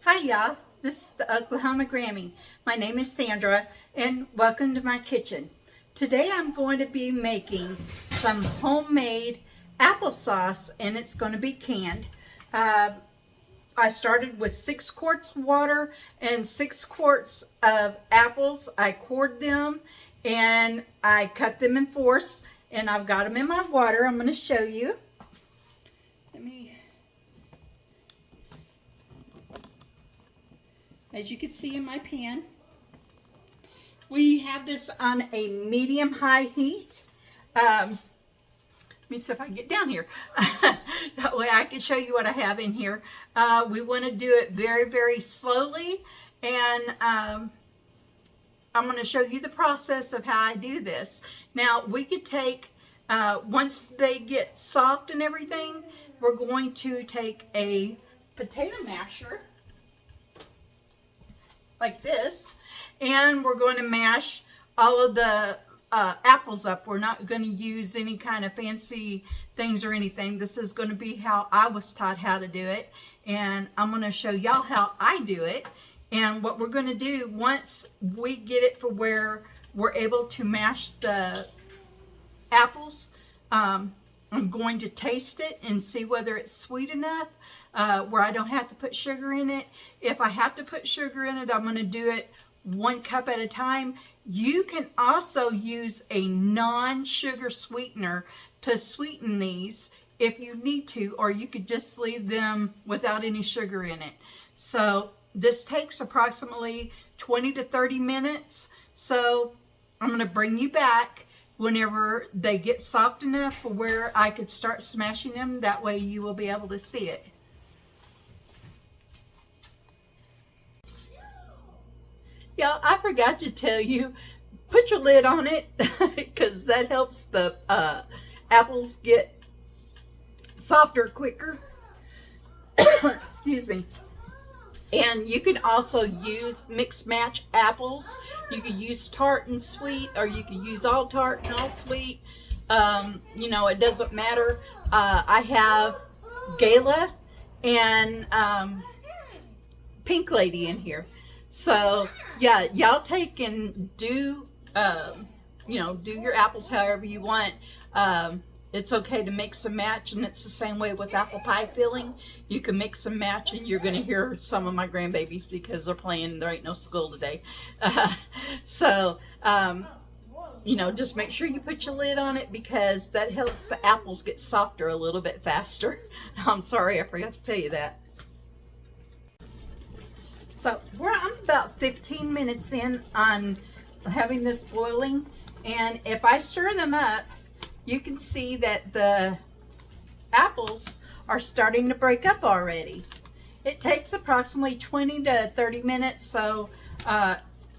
Hi y'all, this is the Oklahoma Grammy. My name is Sandra and welcome to my kitchen. Today I'm going to be making some homemade applesauce and it's going to be canned. I started with 6 quarts of water and 6 quarts of apples. I cored them and I cut them in fourths and I've got them in my water. I'm going to show you. As you can see in my pan, we have this on a medium-high heat. Let me see if I can get down here. That way I can show you what I have in here. We want to do it very, very slowly, and I'm going to show you the process of how I do this. Now, we could take, once they get soft and everything, we're going to take a potato masher, like this, and we're going to mash all of the apples up. We're not going to use any kind of fancy things or anything. This is going to be how I was taught how to do it, and I'm going to show y'all how I do it. And what we're going to do once we get it for where we're able to mash the apples, I'm going to taste it and see whether it's sweet enough where I don't have to put sugar in it. If I have to put sugar in it, I'm going to do it 1 cup at a time. You can also use a non-sugar sweetener to sweeten these if you need to, or you could just leave them without any sugar in it. So this takes approximately 20 to 30 minutes. So I'm going to bring you back whenever they get soft enough for where I could start smashing them. That way you will be able to see it. Y'all, I forgot to tell you, put your lid on it because that helps the apples get softer quicker. Excuse me. And you can also use mixed match apples. You can use tart and sweet, or you can use all tart and all sweet. You know, it doesn't matter. I have Gala and Pink Lady in here. So yeah, y'all take and do, you know, do your apples however you want. It's okay to mix and match, and it's the same way with apple pie filling. You can mix and match, and you're going to hear some of my grandbabies because they're playing. There ain't no school today. So, you know, just make sure you put your lid on it because that helps the apples get softer a little bit faster. I'm sorry, I forgot to tell you that. So I'm about 15 minutes in on having this boiling, and if I stir them up, you can see that the apples are starting to break up already. It takes approximately 20 to 30 minutes, so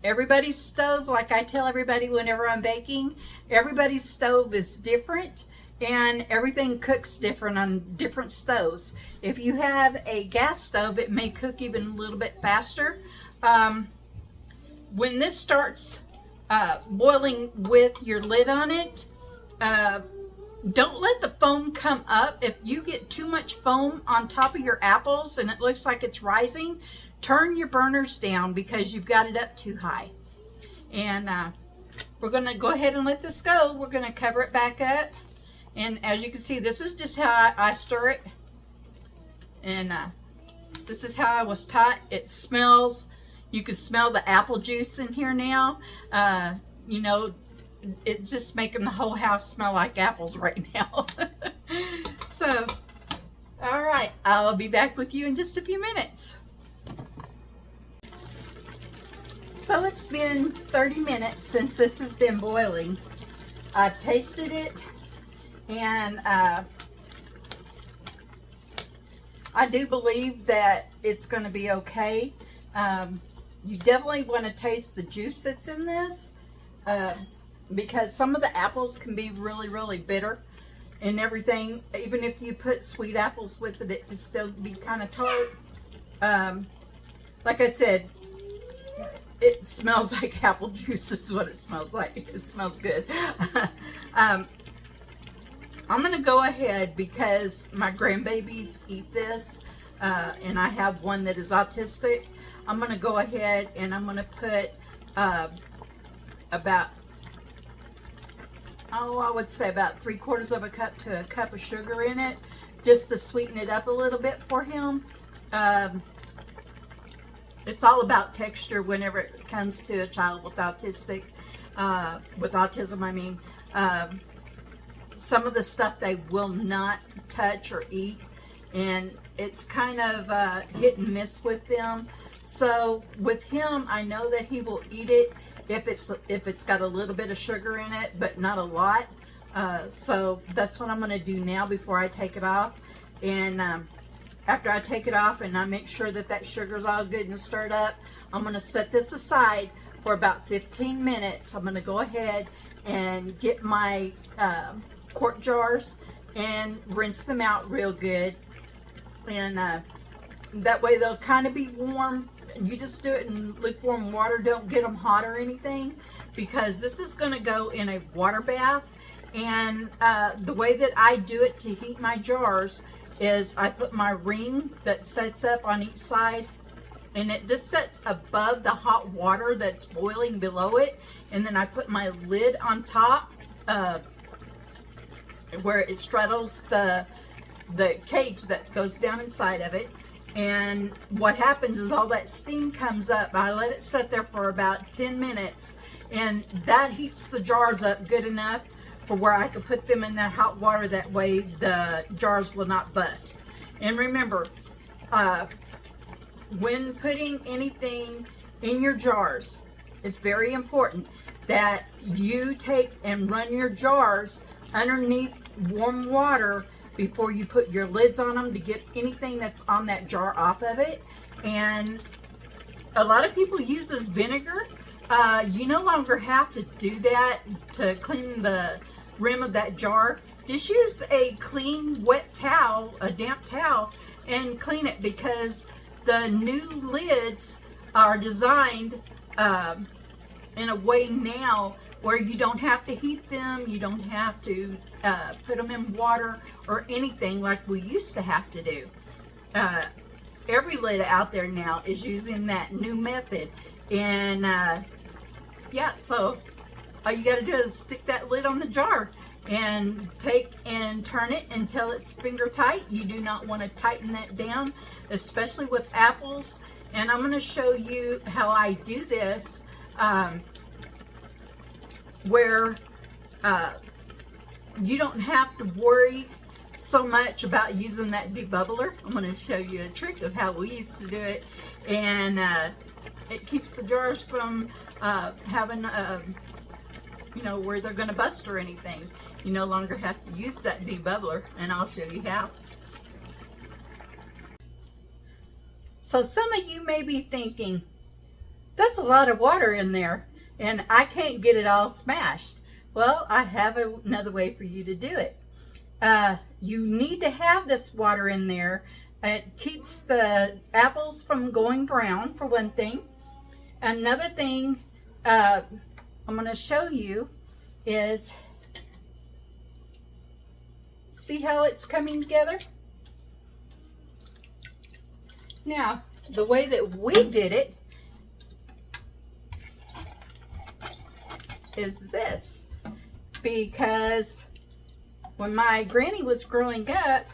everybody's stove, like I tell everybody whenever I'm baking, everybody's stove is different and everything cooks different on different stoves. If you have a gas stove, it may cook even a little bit faster. When this starts boiling with your lid on it, don't let the foam come up. If you get too much foam on top of your apples and it looks like it's rising, turn your burners down because you've got it up too high. And we're going to go ahead and let this go. We're going to cover it back up. And as you can see, this is just how I stir it. And this is how I was taught. It smells, you can smell the apple juice in here now. You know, it's just making the whole house smell like apples right now. So, all right, I'll be back with you in just a few minutes. So it's been 30 minutes since this has been boiling. I've tasted it, and I do believe that it's going to be okay. You definitely want to taste the juice that's in this. Because some of the apples can be really, really bitter and everything. Even if you put sweet apples with it, it can still be kind of tart. Like I said, it smells like apple juice is what it smells like. It smells good. I'm going to go ahead because my grandbabies eat this. and I have one that is autistic, I'm going to go ahead and I'm going to put about, I would say about 3/4 of a cup to a cup of sugar in it, just to sweeten it up a little bit for him. It's all about texture whenever it comes to a child with autism. I mean, some of the stuff they will not touch or eat, and it's kind of hit and miss with them. So with him, I know that he will eat it if it's got a little bit of sugar in it, but not a lot. So that's what I'm going to do now before I take it off. And after I take it off and I make sure that that sugar's all good and stirred up, I'm going to set this aside for about 15 minutes. I'm going to go ahead and get my quart jars and rinse them out real good. And that way they'll kind of be warm. You just do it in lukewarm water. Don't get them hot or anything, because this is going to go in a water bath. And the way that I do it to heat my jars is I put my ring that sets up on each side, and it just sets above the hot water that's boiling below it, and then I put my lid on top where it straddles the cage that goes down inside of it. And what happens is all that steam comes up. I let it sit there for about 10 minutes, and that heats the jars up good enough for where I could put them in that hot water. That way the jars will not bust. And remember, when putting anything in your jars, it's very important that you take and run your jars underneath warm water before you put your lids on them, to get anything that's on that jar off of it. And a lot of people use this vinegar. You no longer have to do that to clean the rim of that jar. Just use a clean wet towel, a damp towel, and clean it, because the new lids are designed in a way now where you don't have to heat them, you don't have to put them in water or anything like we used to have to do. Every lid out there now is using that new method. And yeah, so all you got to do is stick that lid on the jar and take and turn it until it's finger tight. You do not want to tighten that down, especially with apples. And I'm going to show you how I do this, where you don't have to worry so much about using that debubbler. I'm going to show you a trick of how we used to do it, and it keeps the jars from having where they're going to bust or anything. You no longer have to use that debubbler, and I'll show you how. So some of you may be thinking, that's a lot of water in there, and I can't get it all smashed. Well, I have another way for you to do it. You need to have this water in there. It keeps the apples from going brown, for one thing. Another thing I'm going to show you is, see how it's coming together? Now, the way that we did it is this, because when my granny was growing up,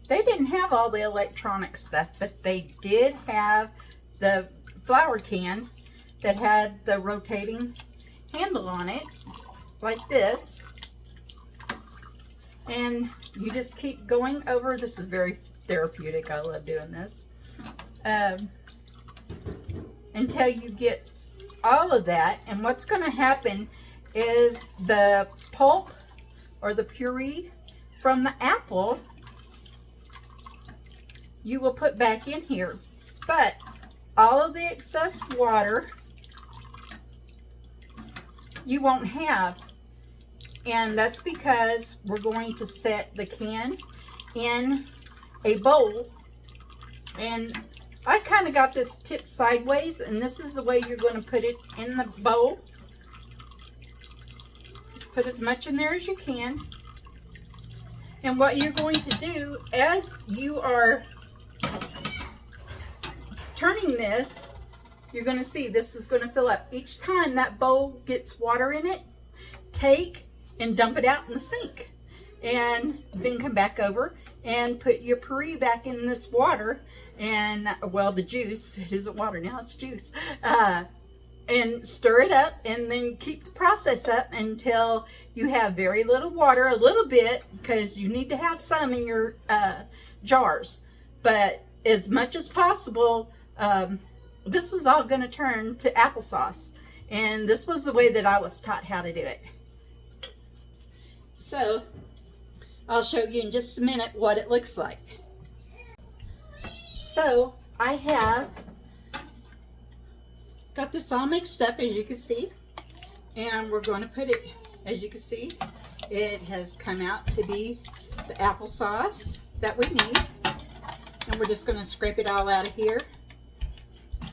they didn't have all the electronic stuff, but they did have the flour can that had the rotating handle on it, like this. And you just keep going over. This is very therapeutic. I love doing this. Until you get all of that. And what's going to happen is the pulp or the puree from the apple you will put back in here. But all of the excess water you won't have. And that's because we're going to set the can in a bowl. And I kind of got this tipped sideways, and this is the way you're going to put it in the bowl. Just put as much in there as you can. And what you're going to do as you are turning this, you're going to see this is going to fill up. Each time that bowl gets water in it, take and dump it out in the sink. And then come back over and put your puree back in this water. And, well, the juice, it isn't water now, it's juice. And stir it up, and then keep the process up until you have very little water, a little bit, because you need to have some in your jars. But as much as possible, this is all going to turn to applesauce. And this was the way that I was taught how to do it. So I'll show you in just a minute what it looks like. So I have got this all mixed up, as you can see, and we're going to put it, as you can see, it has come out to be the applesauce that we need. And we're just going to scrape it all out of here,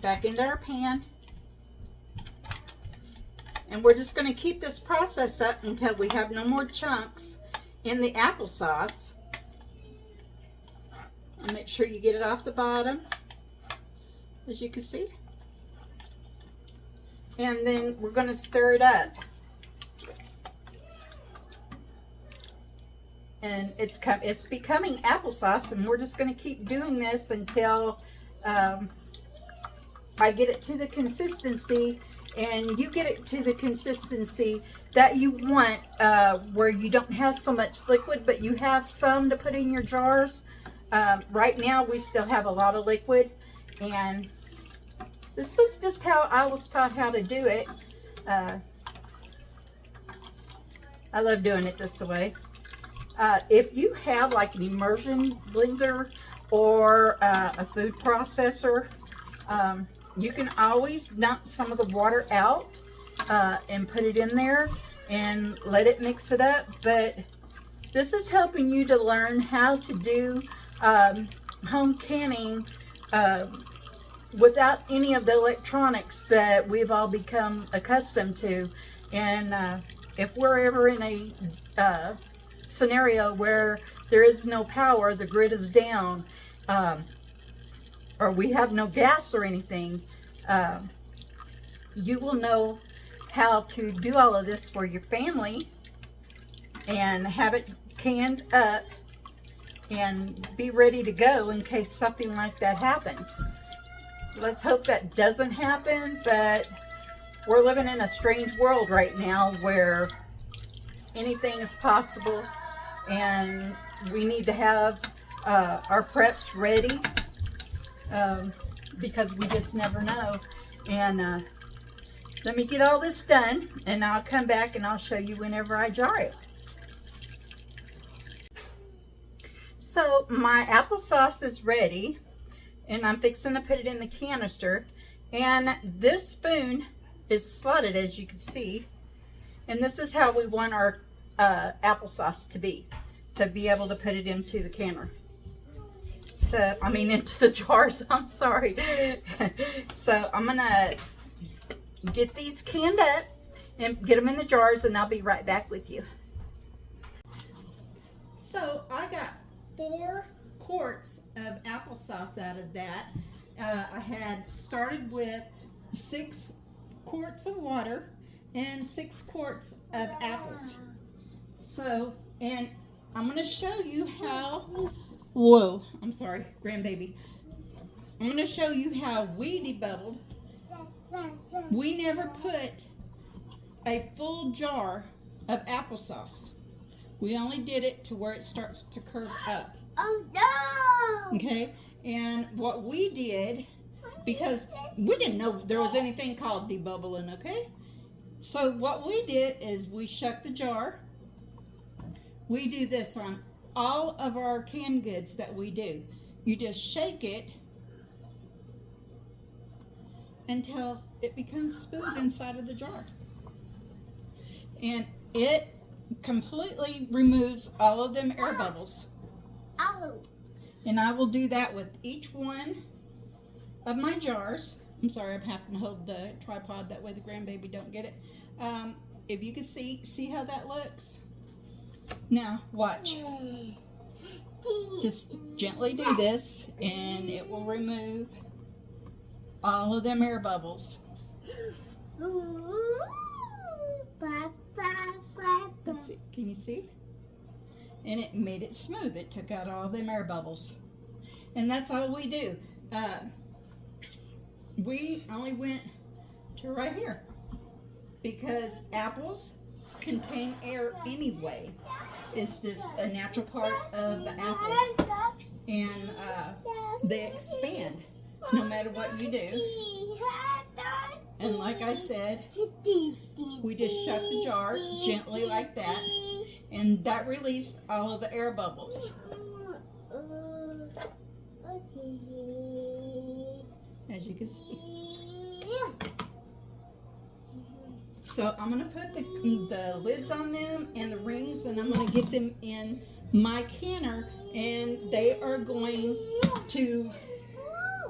back into our pan. And we're just going to keep this process up until we have no more chunks in the applesauce. And make sure you get it off the bottom, as you can see. And then we're going to stir it up. And it's becoming applesauce, and we're just going to keep doing this until I get it to the consistency, and you get it to the consistency that you want, where you don't have so much liquid, but you have some to put in your jars. Right now we still have a lot of liquid, and this was just how I was taught how to do it. I love doing it this way. If you have like an immersion blender or a food processor, you can always dump some of the water out and put it in there and let it mix it up. But this is helping you to learn how to do home canning without any of the electronics that we've all become accustomed to. And if we're ever in a scenario where there is no power, the grid is down, or we have no gas or anything, you will know how to do all of this for your family and have it canned up and be ready to go in case something like that happens. Let's hope that doesn't happen, but we're living in a strange world right now where anything is possible, and we need to have our preps ready because we just never know. And let me get all this done, and I'll come back and I'll show you whenever I jar it. So my applesauce is ready, and I'm fixing to put it in the canister. And this spoon is slotted, as you can see, and this is how we want our applesauce to be able to put it into the canner. So, I mean into the jars, I'm sorry. So I'm gonna get these canned up and get them in the jars, and I'll be right back with you. So I got 4 quarts of applesauce out of that. I had started with 6 quarts of water and 6 quarts of apples. So, and I'm going to show you how, whoa, I'm sorry, grandbaby. I'm going to show you how we debubbled. We never put a full jar of applesauce. We only did it to where it starts to curve up. Oh no! Okay, and what we did, because we didn't know there was anything called debubbling, okay? So what we did is we shook the jar. We do this on all of our canned goods that we do. You just shake it until it becomes smooth inside of the jar. And it completely removes all of them air bubbles. Ow. And I will do that with each one of my jars. I'm sorry, I'm having to hold the tripod, that way the grandbaby don't get it. If you can see how that looks. Now, watch. Just gently do this, and it will remove all of them air bubbles. Ooh, ba, ba, ba, ba. Let's see. Can you see? And it made it smooth. It took out all them air bubbles. And that's all we do. We only went to right here because apples contain air anyway. It's just a natural part of the apple. And they expand no matter what you do. And like I said, we just shut the jar gently like that, and that released all of the air bubbles. As you can see. So I'm going to put the lids on them and the rings, and I'm going to get them in my canner, and they are going to,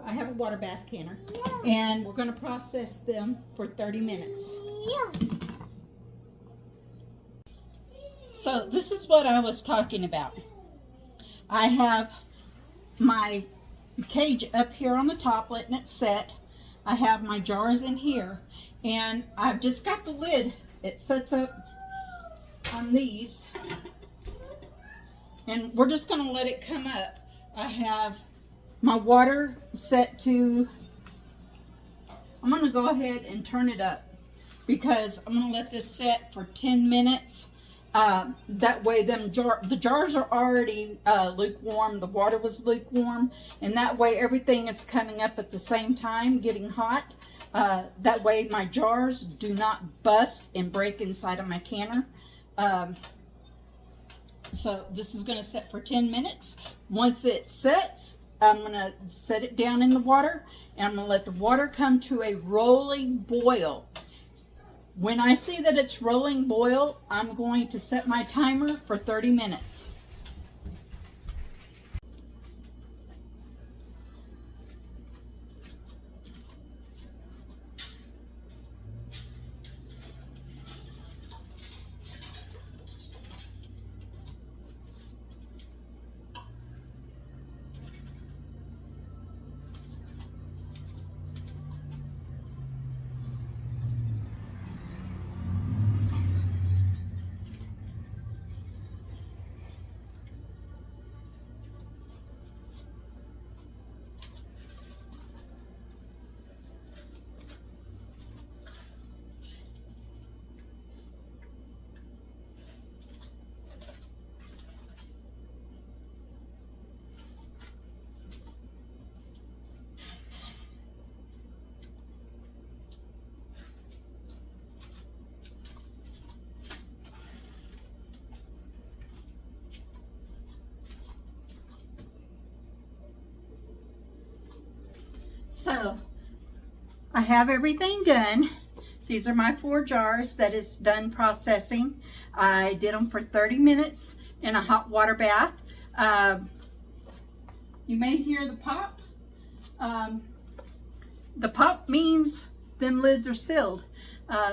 I have a water bath canner, and we're going to process them for 30 minutes. So this is what I was talking about. I have my cage up here on the top, letting it set. I have my jars in here, and I've just got the lid. It sets up on these, and we're just going to let it come up. I have my water set to, I'm going to go ahead and turn it up because I'm going to let this set for 10 minutes. That way the jars are already lukewarm, the water was lukewarm, and that way everything is coming up at the same time, getting hot. That way my jars do not bust and break inside of my canner. So this is going to set for 10 minutes. Once it sets, I'm going to set it down in the water, and I'm going to let the water come to a rolling boil. When I see that it's rolling boil, I'm going to set my timer for 30 minutes. So I have everything done. These are my 4 jars that is done processing. I did them for 30 minutes in a hot water bath. You may hear the pop. The pop means them lids are sealed.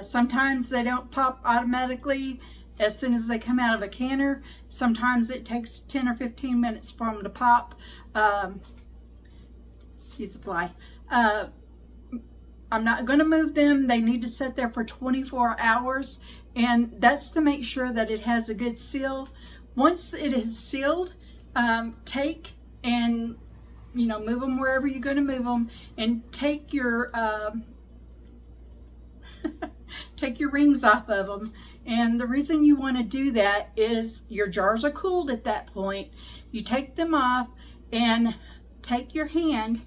Sometimes they don't pop automatically as soon as they come out of a canner. Sometimes it takes 10 or 15 minutes for them to pop. Excuse the fly. I'm not going to move them. They need to sit there for 24 hours, and that's to make sure that it has a good seal. Once it is sealed, take and move them wherever you're going to move them, and take your take your rings off of them. And the reason you want to do that is your jars are cooled at that point. You take them off and take your hand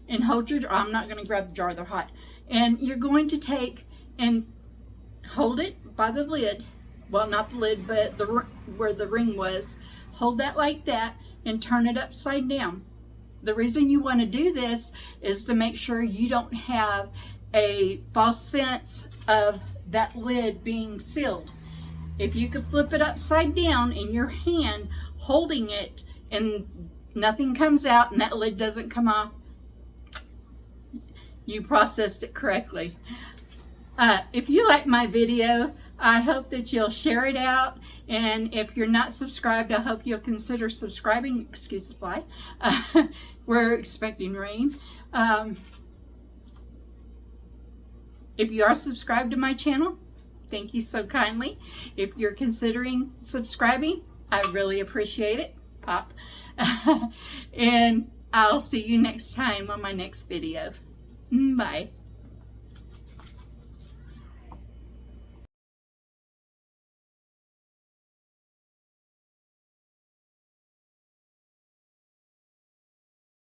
and hold your jar. I'm not going to grab the jar, they're hot. And you're going to take and hold it by the lid. Well, not the lid, but where the ring was. Hold that like that and turn it upside down. The reason you want to do this is to make sure you don't have a false sense of that lid being sealed. If you could flip it upside down in your hand holding it and nothing comes out and that lid doesn't come off, you processed it correctly. If you like my video, I hope that you'll share it out, and if you're not subscribed, I hope you'll consider subscribing. Excuse the fly. We're expecting rain. If you are subscribed to my channel, thank you so kindly. If you're considering subscribing, I really appreciate it. Pop. And I'll see you next time on my next video. Bye.